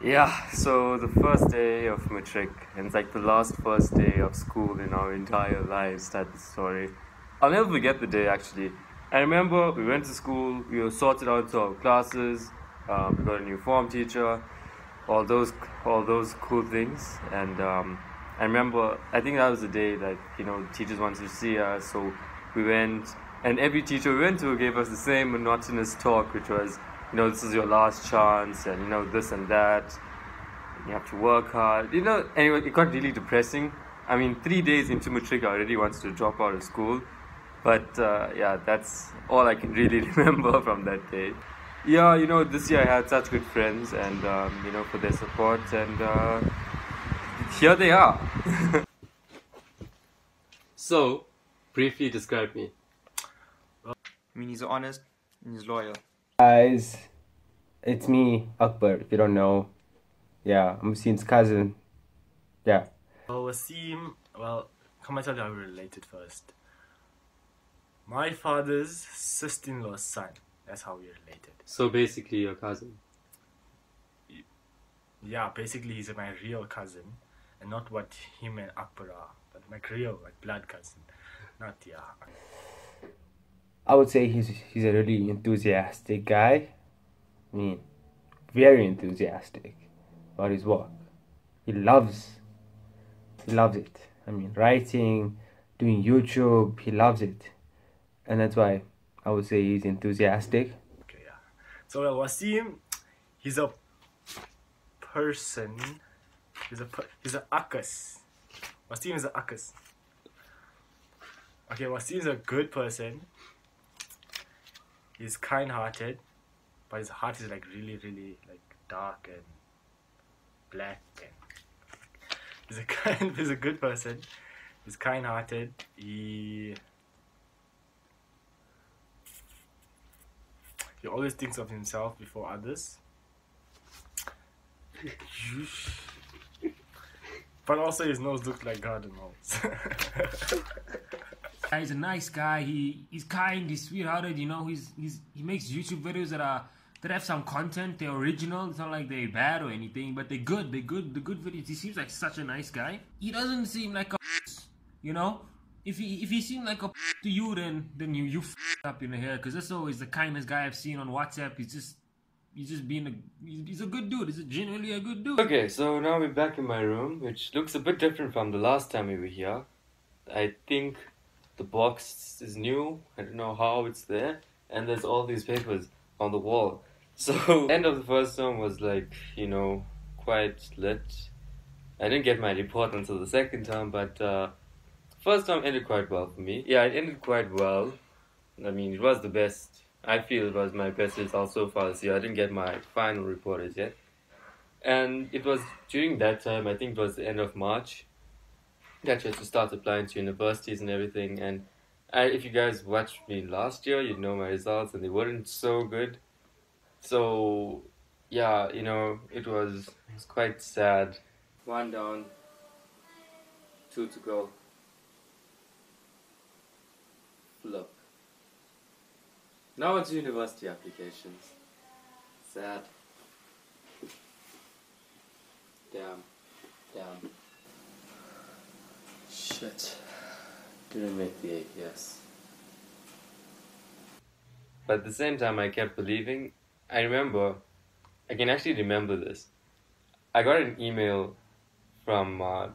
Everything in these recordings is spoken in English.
Yeah, so the first day of matric, and it's like the last first day of school in our entire lives. That's the story. I'll never forget the day actually. I remember we went to school, we were sorted out to our classes, we got a new form teacher, all those all those cool things. And I remember, I think that was the day that teachers wanted to see us, so we went, and every teacher we went to gave us the same monotonous talk, which was, this is your last chance, and this and that. You have to work hard. Anyway, it got really depressing. I mean, 3 days into matric, I already wanted to drop out of school. But yeah, that's all I can really remember from that day. Yeah, this year I had such good friends, and for their support, and here they are. So, briefly describe me. I mean, he's honest and he's loyal. Guys, it's me, Akbar, if you don't know. Yeah, I'm Wasim's cousin. Yeah. Well, Wasim, come and tell you how we're related first. My father's sister-in-law's son. That's how we're related. So basically your cousin. Yeah, basically he's my real cousin. And not what him and Akbar are. But my real, blood cousin. Not, yeah. I would say he's a really enthusiastic guy. I mean, very enthusiastic about his work. He loves it. I mean, writing, doing YouTube, he loves it. And that's why I would say he's enthusiastic. Okay, yeah. So Wasim, he's a person. He's a akas. Wasim is a akas. Okay, Wasim is a good person. He's kind-hearted, but his heart is really, really dark and black. And he's a good person. He's kind-hearted. He always thinks of himself before others. But also his nose looks like garden hose. He's a nice guy. He's kind. He's sweet-hearted. He makes YouTube videos that have some content. They're original. It's not like they're bad or anything, but they're good. They're good. The good videos. He seems like such a nice guy. He doesn't seem like a If he seemed like a to you, then you up in the hair, because that's always the kindest guy I've seen on WhatsApp. He's a good dude. He's genuinely a good dude. Okay, so now we're back in my room, which looks a bit different from the last time we were here. I think the box is new. I don't know how it's there. And there's all these papers on the wall. So, end of the first term was quite lit. I didn't get my report until the second term, but first term ended quite well for me. Yeah, it ended quite well. I mean, it was the best. I feel it was my best result so far this year. I didn't get my final report as yet. And it was during that time, I think it was the end of March, that you had to start applying to universities and everything. And if you guys watched me last year, you'd know my results, and they weren't so good. So, yeah, it was quite sad. 1 down, 2 to go. Flop. Now it's university applications. Sad. Damn. Shit. Didn't make the APS. But at the same time, I kept believing. I can actually remember this. I got an email from, I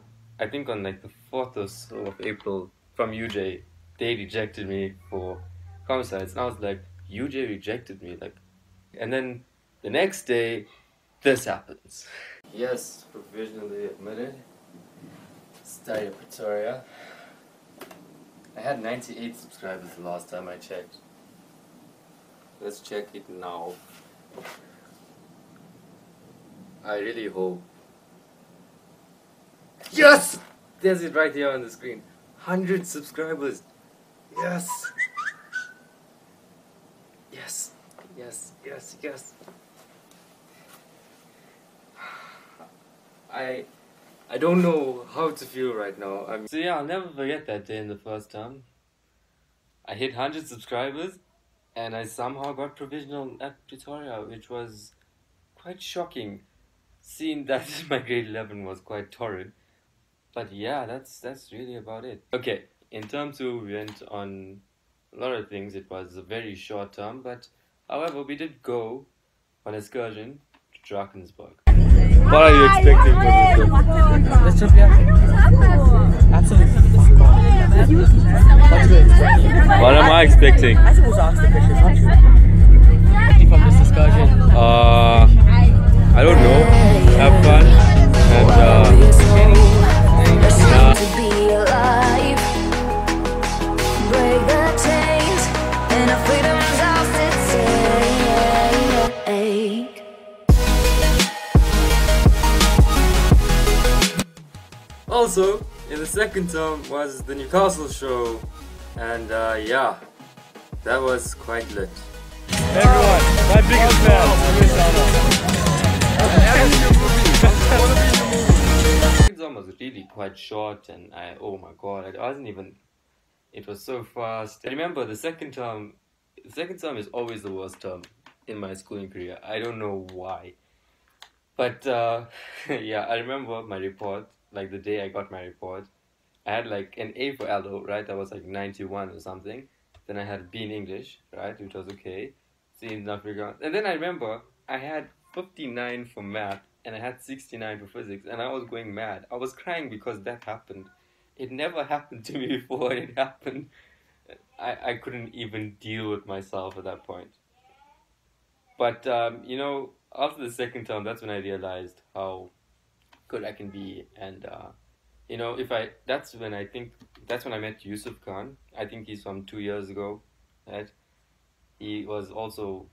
think on the 4th or so of April, from UJ. They rejected me for homicides. And I was like, UJ rejected me? And then the next day, this happens. Yes, provisionally admitted. Study at Pretoria. I had 98 subscribers the last time I checked. Let's check it now. I really hope. Yes! There's it right here on the screen. 100 subscribers. Yes! Yes. I don't know how to feel right now. So yeah, I'll never forget that day in the first term. I hit 100 subscribers, and I somehow got provisional at Pretoria, which was quite shocking. seeing that my grade 11 was quite torrid. But yeah, that's really about it. Okay, in term 2, we went on a lot of things. It was a very short term, but however, we did go on excursion to Drakensberg. What are you expecting for this trip? What am I expecting? From this excursion. I don't know. Have fun and to be alive, break the chains, and our freedom's ours to take. Also, in the second term was the Newcastle show, and yeah, that was quite lit. Everyone, my biggest fan. The second term was really quite short, and oh my god, I wasn't even. It was so fast. I remember the second term. The second term is always the worst term in my schooling career. I don't know why, but yeah, I remember my report. Like the day I got my report, I had like an A for Aldo, right? That was like 91 or something. Then I had a B in English, right? Which was okay. C in Afrikaans. And then I remember I had 59 for math and I had 69 for physics, and I was going mad. I was crying because that happened. It never happened to me before. It happened. I couldn't even deal with myself at that point. But you know, after the second term, that's when I realized how good I can be, and you know, that's when I met Yusuf Khan. I think he's from 2 years ago, right? He was also,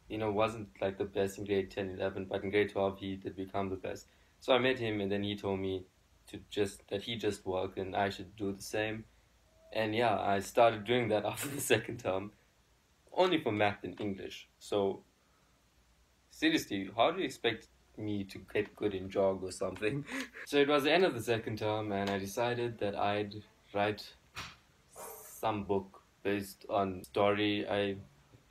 you know, wasn't like the best in grade 10, 11, but in grade 12 he did become the best. So I met him, and then he told me that he just worked and I should do the same. And yeah, I started doing that after the second term, only for math and English. So seriously, how do you expect me to get good in jog or something? So it was the end of the second term, and I decided that I'd write some book based on story I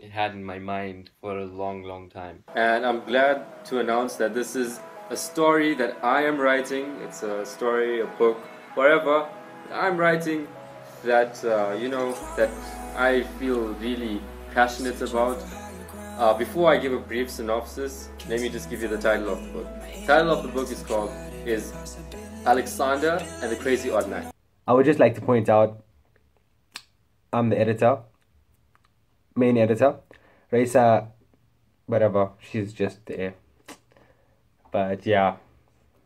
had in my mind for a long time. And I'm glad to announce that this is a story that I am writing. It's a story, a book, whatever I'm writing that you know, that I feel really passionate about. Before I give a brief synopsis, let me just give you the title of the book. The title of the book is Alexander and the Crazy Odd Man. I would just like to point out, I'm the editor, main editor. Raisa, whatever, she's just there. But yeah,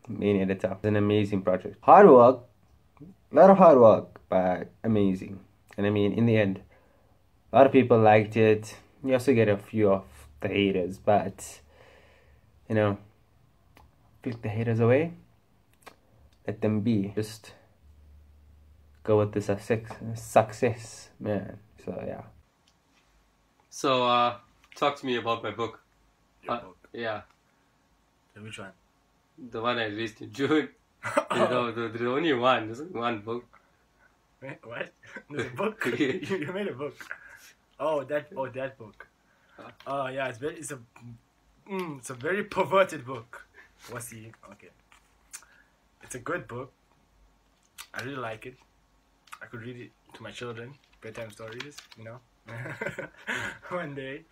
main editor. It's an amazing project. Hard work, a lot of hard work, but amazing. And I mean, in the end, a lot of people liked it. You also get a few of the haters, but you know, flick the haters away. Let them be. Just go with the success, man. So yeah. So talk to me about my book. Your book. Yeah, Which one? the one I released in June. You know, there's only one. There's only one book. Wait, what? There's a book? You made a book. Oh, that book. Oh yeah, it's a very perverted book. What's he? Okay. It's a good book. I really like it. I could read it to my children, bedtime stories, you know. One day.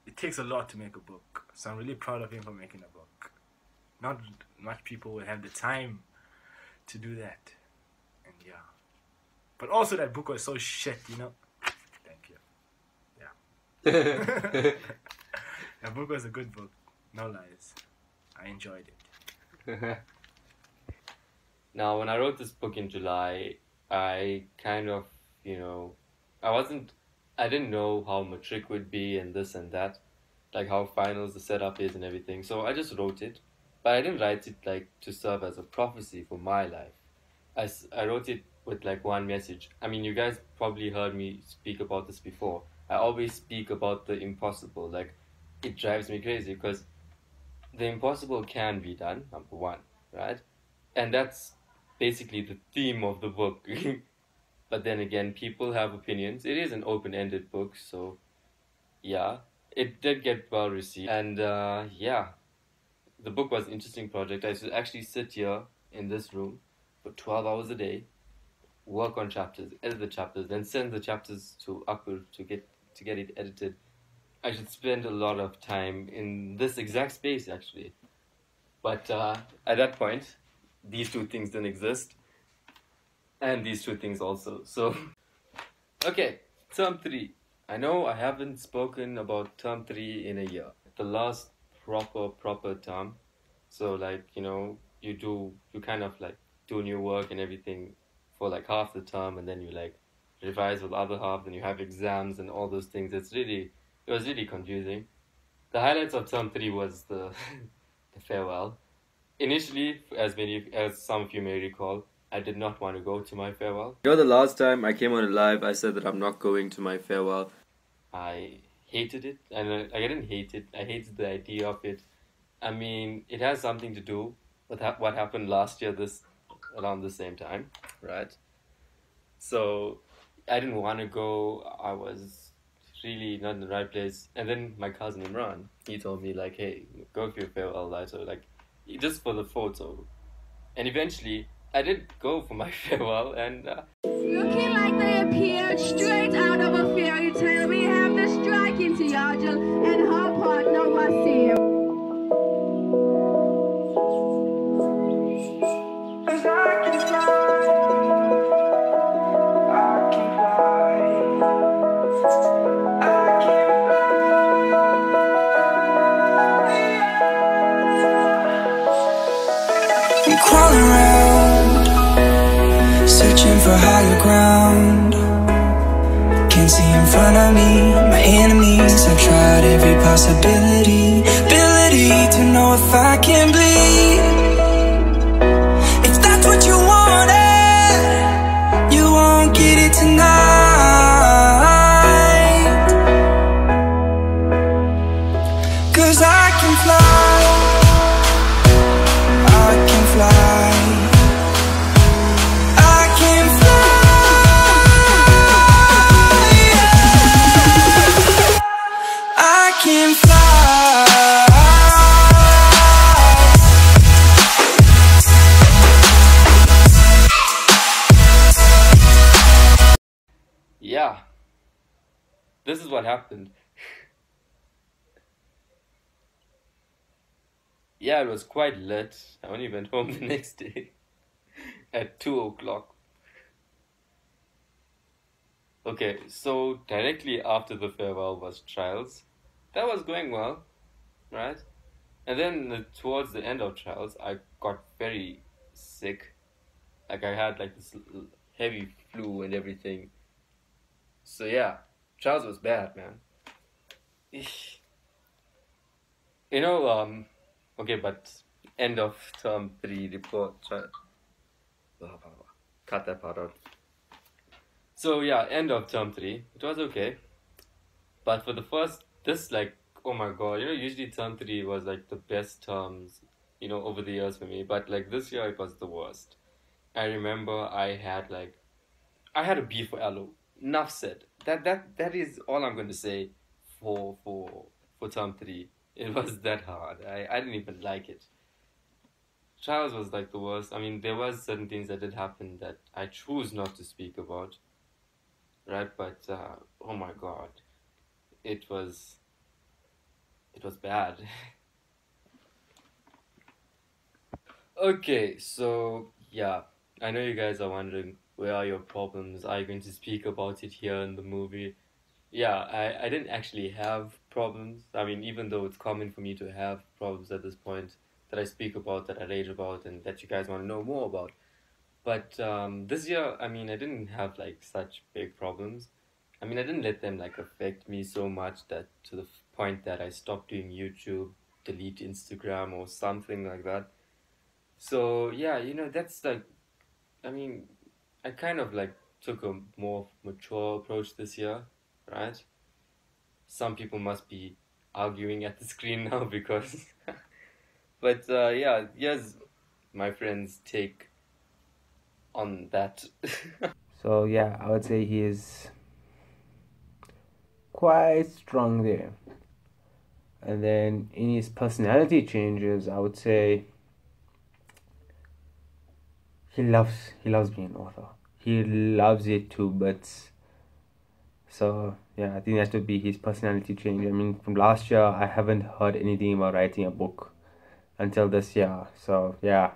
It takes a lot to make a book, so I'm really proud of him for making a book. Not much people will have the time to do that, and yeah. But also that book was so shit, you know. Thank you. Yeah. That book was a good book, no lies. I enjoyed it. Now, when I wrote this book in July, I kind of, you know, I didn't know how matric would be and this and that, like how finals, the setup is and everything. So I just wrote it, but I didn't write it like to serve as a prophecy for my life. I wrote it with like one message. I mean, you guys probably heard me speak about this before. I always speak about the impossible. Like, it drives me crazy because the impossible can be done, number one, right? And that's basically the theme of the book. But then again, people have opinions. It is an open-ended book, so yeah. it did get well received, and yeah, the book was an interesting project. I should actually sit here in this room for 12 hours a day, work on chapters, edit the chapters, then send the chapters to Akbar to get it edited. I should spend a lot of time in this exact space actually. But at that point, these two things didn't exist, and these two things also. So, okay, term 3. I know I haven't spoken about term 3 in a year. The last proper term. So like, you kind of like do new work and everything for like half the term, and then you like revise with the other half, and you have exams and all those things. It was really confusing. The highlights of term 3 was the the farewell. Initially, as some of you may recall, I did not want to go to my farewell. The last time I came on a live, I said that I'm not going to my farewell. I hated it, and I didn't hate it. I hated the idea of it. I mean, it has something to do with what happened last year, around the same time, right? So I didn't want to go. I was really not in the right place. And then my cousin Imran, he told me like, hey, go for your farewell later, like just for the photo. And eventually I did go for my farewell, and looking like they appeared straight out of a fairy tale, we have the striking Tiajal and her partner Wasim. Crawling around, searching for higher ground. Can't see in front of me, my enemies. I've tried every possibility, ability to know if I can bleed. If that's what you wanted, you won't get it tonight. 'Cause I can fly, I can fly, I can fly, yeah. I can fly. yeah, this is what happened. Yeah, it was quite late. I only went home the next day at 2 o'clock. Okay, so directly after the farewell was trials. That was going well, right? And then towards the end of trials, I got very sick. Like I had like this heavy flu and everything. So yeah, trials was bad, man. Eesh. Okay, but end of term 3 report. Cut that part out. So yeah, end of term 3. It was okay. But for the oh my god, usually term 3 was like the best terms, over the years for me. But like this year, it was the worst. I remember I had a B for Alo. Enough said. That is all I'm going to say for term 3. It was that hard. I didn't even like it. Trials was like the worst. I mean, there was certain things that did happen that I choose not to speak about, right? But oh my god, it was bad. Okay, so yeah, I know you guys are wondering, where are your problems? Are you going to speak about it here in the movie? Yeah, I didn't actually have problems. I mean, even though it's common for me to have problems at this point that I speak about, that I rage about, and that you guys want to know more about. But this year, I mean, I didn't have like such big problems. I mean, I didn't let them like affect me so much that to the point that I stopped doing YouTube, delete Instagram or something like that. So yeah, that's like, I mean, I kind of like took a more mature approach this year, right? Some people must be arguing at the screen now because but yeah, here's my friend's take on that. So yeah, I would say he is quite strong there. And then in his personality changes, I would say he loves being an author. He loves it too, but so yeah, I think that would be his personality change. I mean, from last year, I haven't heard anything about writing a book until this year. So yeah,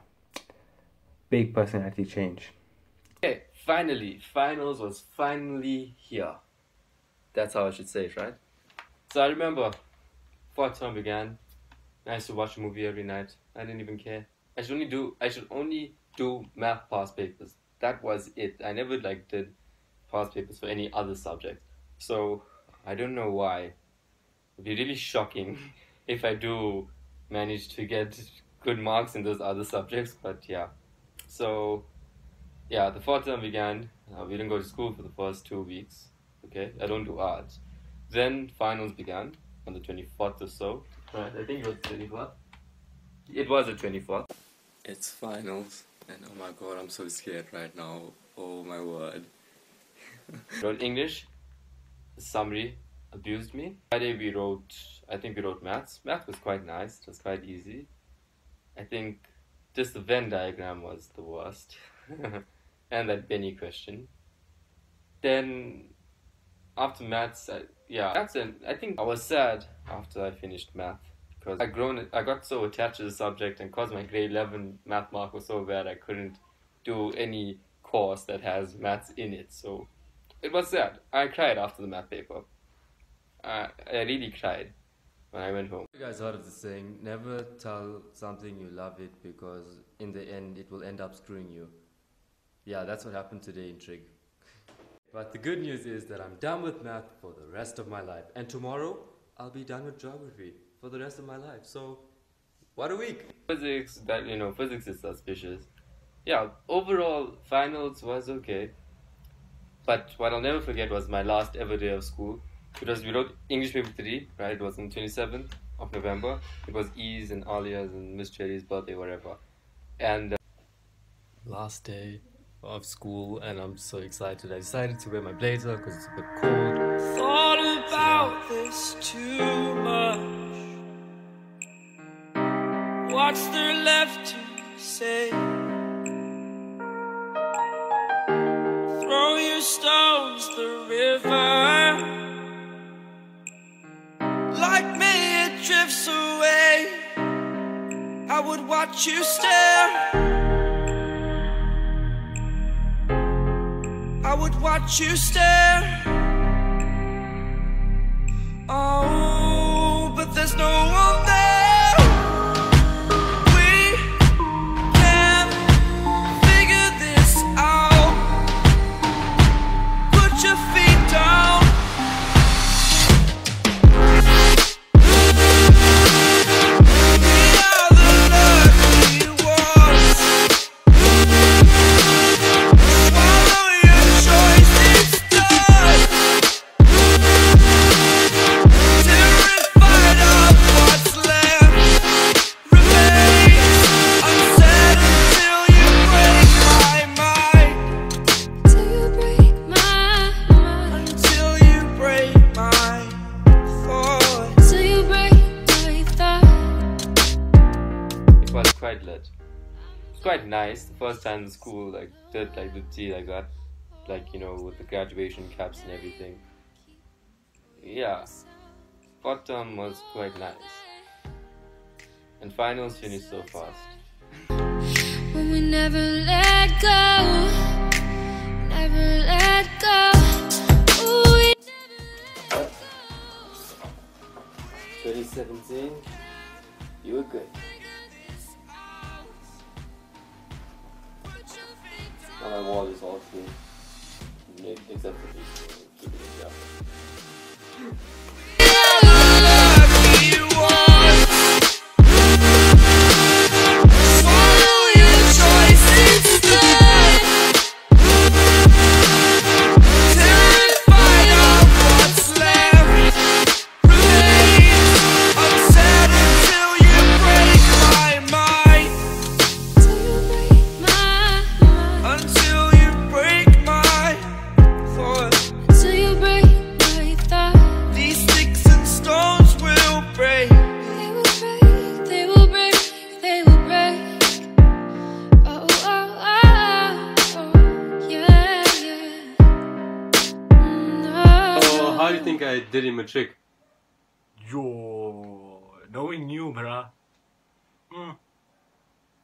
big personality change. Okay, finally, finals was finally here. That's how I should say it, right? So I remember, before term began, I used to watch a movie every night. I didn't even care. I should only do math past papers. That was it. I never did past papers for any other subject. So I don't know why. It'd be really shocking if I do manage to get good marks in those other subjects. But yeah. So yeah, the fourth term began. We didn't go to school for the first 2 weeks. Okay, I don't do art. Then finals began on the 24th or so. Right, I think it was the 24th. It was the 24th. It's finals, and oh my god, I'm so scared right now. Oh my word. Wrote English, the summary abused me. Friday we wrote maths. Math was quite nice, it was quite easy. I think just the Venn diagram was the worst. And that Benny question. Then after maths, I think I was sad after I finished math because I got so attached to the subject, and because my grade 11 math mark was so bad, I couldn't do any course that has maths in it. So it was sad. I cried after the math paper. I really cried when I went home. You guys heard of the saying, never tell something you love it because in the end it will end up screwing you. Yeah, that's what happened today in Trig. But the good news is that I'm done with math for the rest of my life. And tomorrow, I'll be done with geography for the rest of my life. So, what a week! Physics is suspicious. Yeah, overall, finals was okay. But what I'll never forget was my last ever day of school. Because we wrote English paper 3, right? It was on the 27th of November. It was E's and Alia's and Miss Cherry's birthday, whatever. And last day of school, and I'm so excited. I decided to wear my blazer because it's a bit cold. Thought about this too much. What's there left to say? Throw your stones the river. Like me it drifts away. I would watch you stare. I would watch you stare. Oh, but there's no one there. We can figure this out. Put your feet down. We are the lucky ones. Quite nice. The first time in school, did the tea I got, with the graduation caps and everything. Yeah, fourth term was quite nice, and finals finished so fast. When we never let go, never let go. Ooh, we never let go. 2017, you were good. Now my wall is all clean, except for these. Keep it up. Until you break my did him a trick. Yo, knowing you, bruh.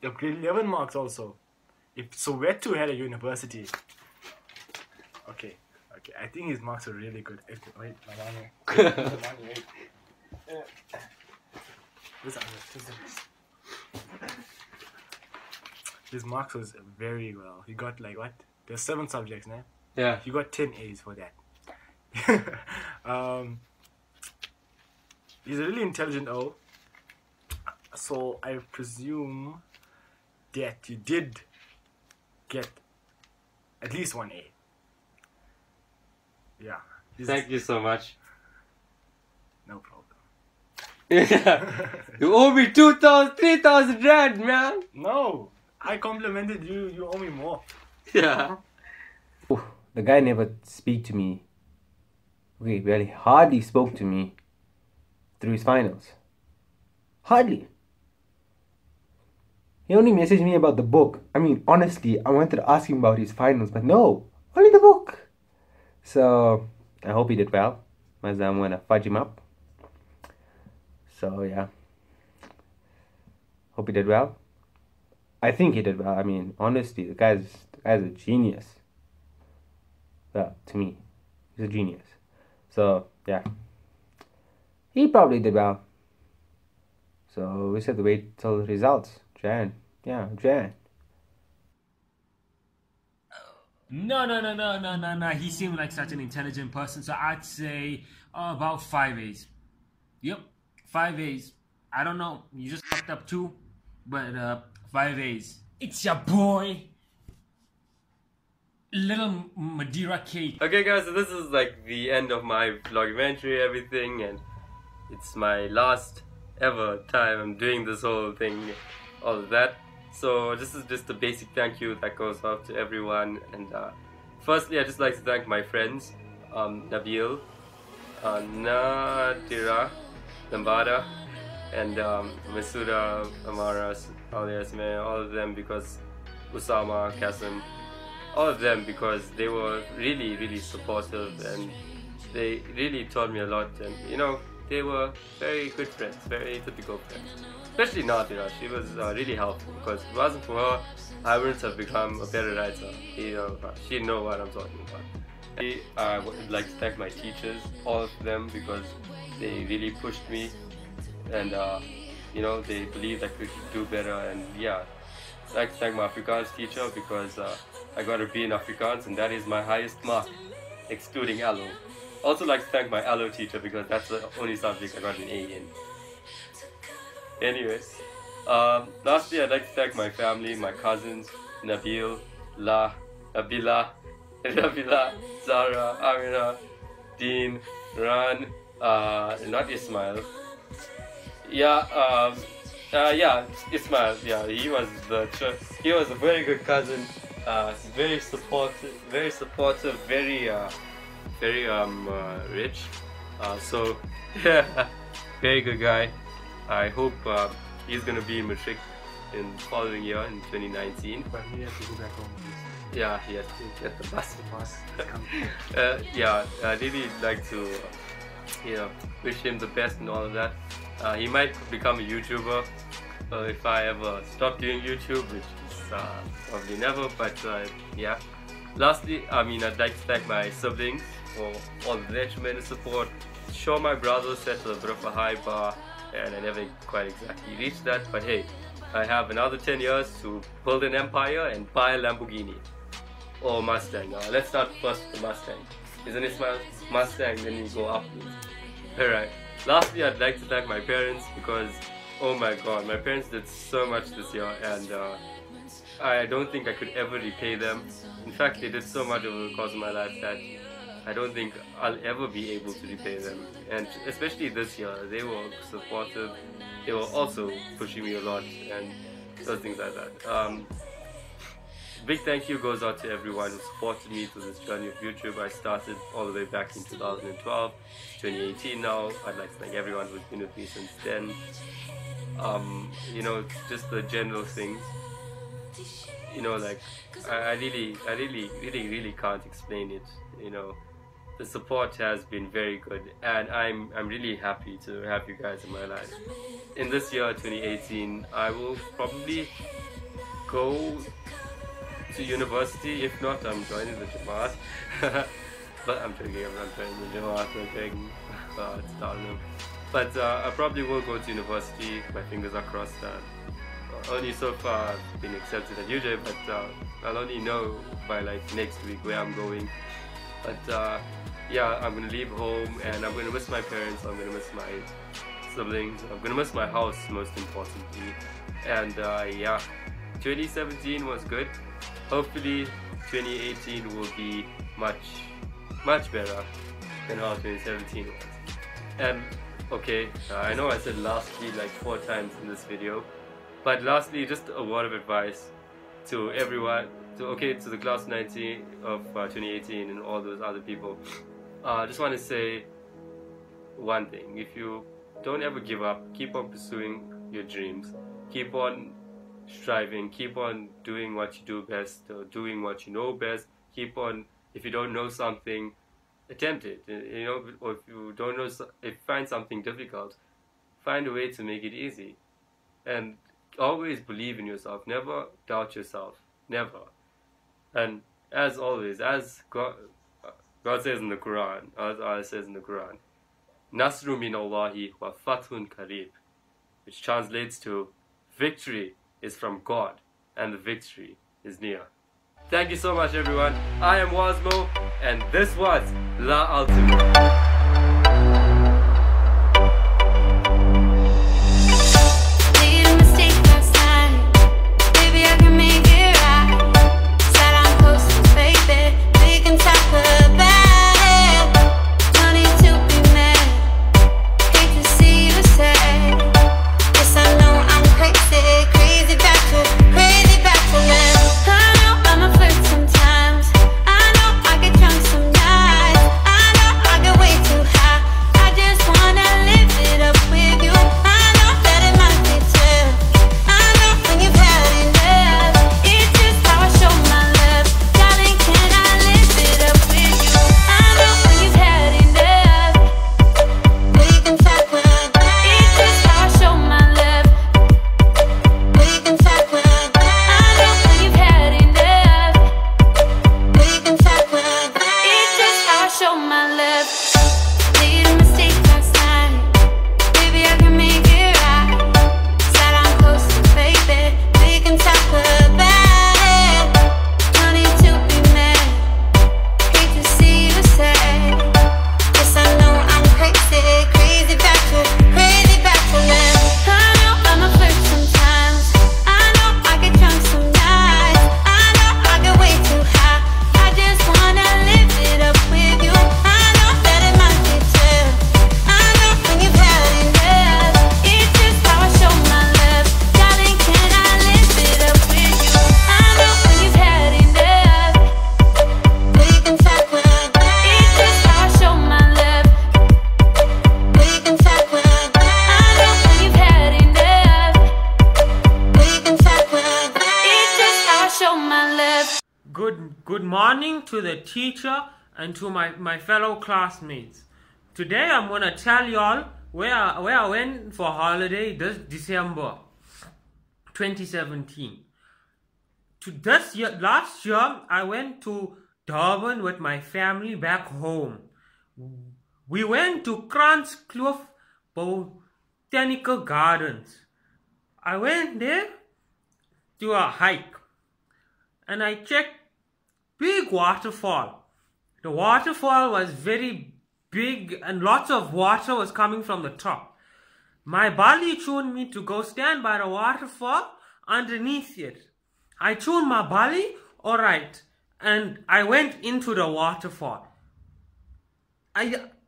Your grade 11 marks also. If Soweto had a university. Okay, I think his marks are really good. Wait, Mamani. Wait. His marks was very well. He got like what? There's 7 subjects, nah? Yeah. He got 10 A's for that. He's a really intelligent O. So I presume that you did get at least 1 A. Yeah. Thank you so much. No problem. You owe me 2,000, 3,000 rand, man. No, I complimented you. You owe me more. Yeah. Ooh, the guy never speak to me. Okay, well, he hardly spoke to me through his finals. Hardly. He only messaged me about the book. I mean, honestly, I wanted to ask him about his finals, but no, only the book. So, I hope he did well, as I'm gonna fudge him up. So, yeah. Hope he did well. I think he did well. I mean, honestly, the guy's a genius. Well, to me, he's a genius. So, yeah. He probably did well. So, we just have to wait till the results. Jan. No. He seemed like such an intelligent person. So I'd say about 5 A's. Yep, 5 A's. I don't know. You just fucked up 2, but 5 A's. It's your boy, Little Madeira Cake. Okay, guys, so this is like the end of my vlogumentary, everything, and it's my last ever time I'm doing this whole thing, all of that. So this is just a basic thank you that goes out to everyone. And firstly, I'd just like to thank my friends, Nabil, Nadira, Lambada, and Masuda, Amara, Aliasme, all of them, because Usama, Kasim, all of them, because they were really, really supportive, and they really taught me a lot. And you know, they were very good friends, very typical friends. Especially Nadira, she was really helpful, because if it wasn't for her, I wouldn't have become a better writer. You know, she know what I'm talking about. I would like to thank my teachers, all of them, because they really pushed me, and you know, they believed I could do better. And yeah, I'd like to thank my Afrikaans teacher, because I got a B in Afrikaans, and that is my highest mark, excluding Allo. Also like to thank my Allo teacher, because that's the only subject I got an A in. Anyways, lastly, I'd like to thank my family, my cousins, Nabil, Nabila, Zara, Amina, Dean, Ran, not Ismail. Yeah, Ismail. Yeah, he was a very good cousin. Very supportive, very rich. So yeah, very good guy. I hope he's gonna be in matric in the following year, in 2019. But he has to go back home. Yeah, he has to get the bus. Yeah. I'd really like to, you know, wish him the best and all of that. He might become a YouTuber if I ever stop doing YouTube, which is probably never. But yeah. Lastly, I'd like to thank my siblings for all their tremendous support. Sure, my brother set a bit of a high bar, and I never quite exactly reached that, but hey, I have another 10 years to build an empire and buy a Lamborghini or Mustang. Let's start first with the Mustang. Isn't it my Mustang? Then you go up. Alright. Lastly, I'd like to thank my parents, because oh my god, my parents did so much this year, and I don't think I could ever repay them. In fact, they did so much over the course of my life that I don't think I'll ever be able to repay them. And especially this year, they were supportive. They were also pushing me a lot, and those things like that. Big thank you goes out to everyone who supported me through this journey of YouTube. I started all the way back in 2012, 2018 now. I'd like to thank everyone who's been with me since then. You know, just the general things. You know, like I really can't explain it. You know, the support has been very good, and I'm really happy to have you guys in my life. In this year 2018, I will probably go to university. If not, I'm joining the Jamaat. But I'm joking, I'm not joining the Jamaat, I'm joking. It's Darnum. But I probably will go to university. My fingers are crossed. Only so far I've been accepted at UJ, but I'll only know by like next week where I'm going. But yeah, I'm gonna leave home, and I'm gonna miss my parents, I'm gonna miss my siblings, I'm gonna miss my house most importantly. And yeah, 2017 was good. Hopefully 2018 will be much better than how 2017 was. And okay, I know I said lastly like 4 times in this video, but lastly, just a word of advice to everyone, to the class 19 of 2018 and all those other people. Just want to say one thing: if you don't ever give up, keep on pursuing your dreams, keep on striving, keep on doing what you do best, or doing what you know best. Keep on, if you don't know something, attempt it, you know, or if you don't know, if you find something difficult, find a way to make it easy. And always believe in yourself, never doubt yourself, never. And as always, as God says in the Quran, as Allah says in the Quran, Nasru min Allahi wa fathun karib, which translates to victory is from God and the victory is near. Thank you so much, everyone. I am Wazmo, and this was La Ultima. Good morning to the teacher and to my fellow classmates. Today I'm gonna tell y'all where I went for holiday this December 2017. Last year I went to Durban with my family back home. We went to Kranskloof Botanical Gardens. I went there to a hike and I checked big waterfall. The waterfall was very big and lots of water was coming from the top. My bali tuned me to go stand by the waterfall underneath it. I tuned my bali, alright, and I went into the waterfall.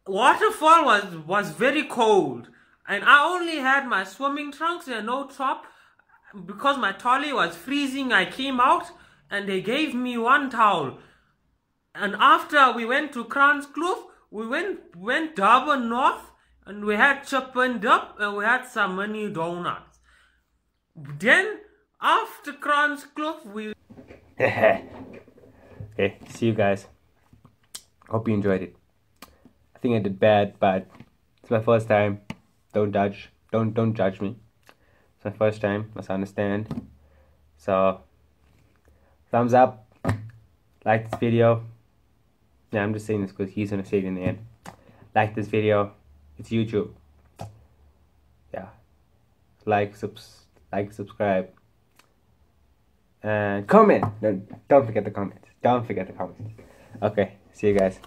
Waterfall was very cold, and I only had my swimming trunks and no top. Because my tolly was freezing, I came out and they gave me one towel. And after we went to Kranskloof, we went Durban North, and we had chip and dip, and we had some mini donuts. Then after Kranskloof, we Okay, see you guys. Hope you enjoyed it. I think I did bad, but it's my first time. Don't judge. Don't judge me. It's my first time. Must understand. So, thumbs up. Like this video. Yeah, I'm just saying this because he's gonna say it in the end. Like this video. It's YouTube. Yeah. Like, subscribe. And comment. Don't forget the comments. Don't forget the comments. Okay. See you guys.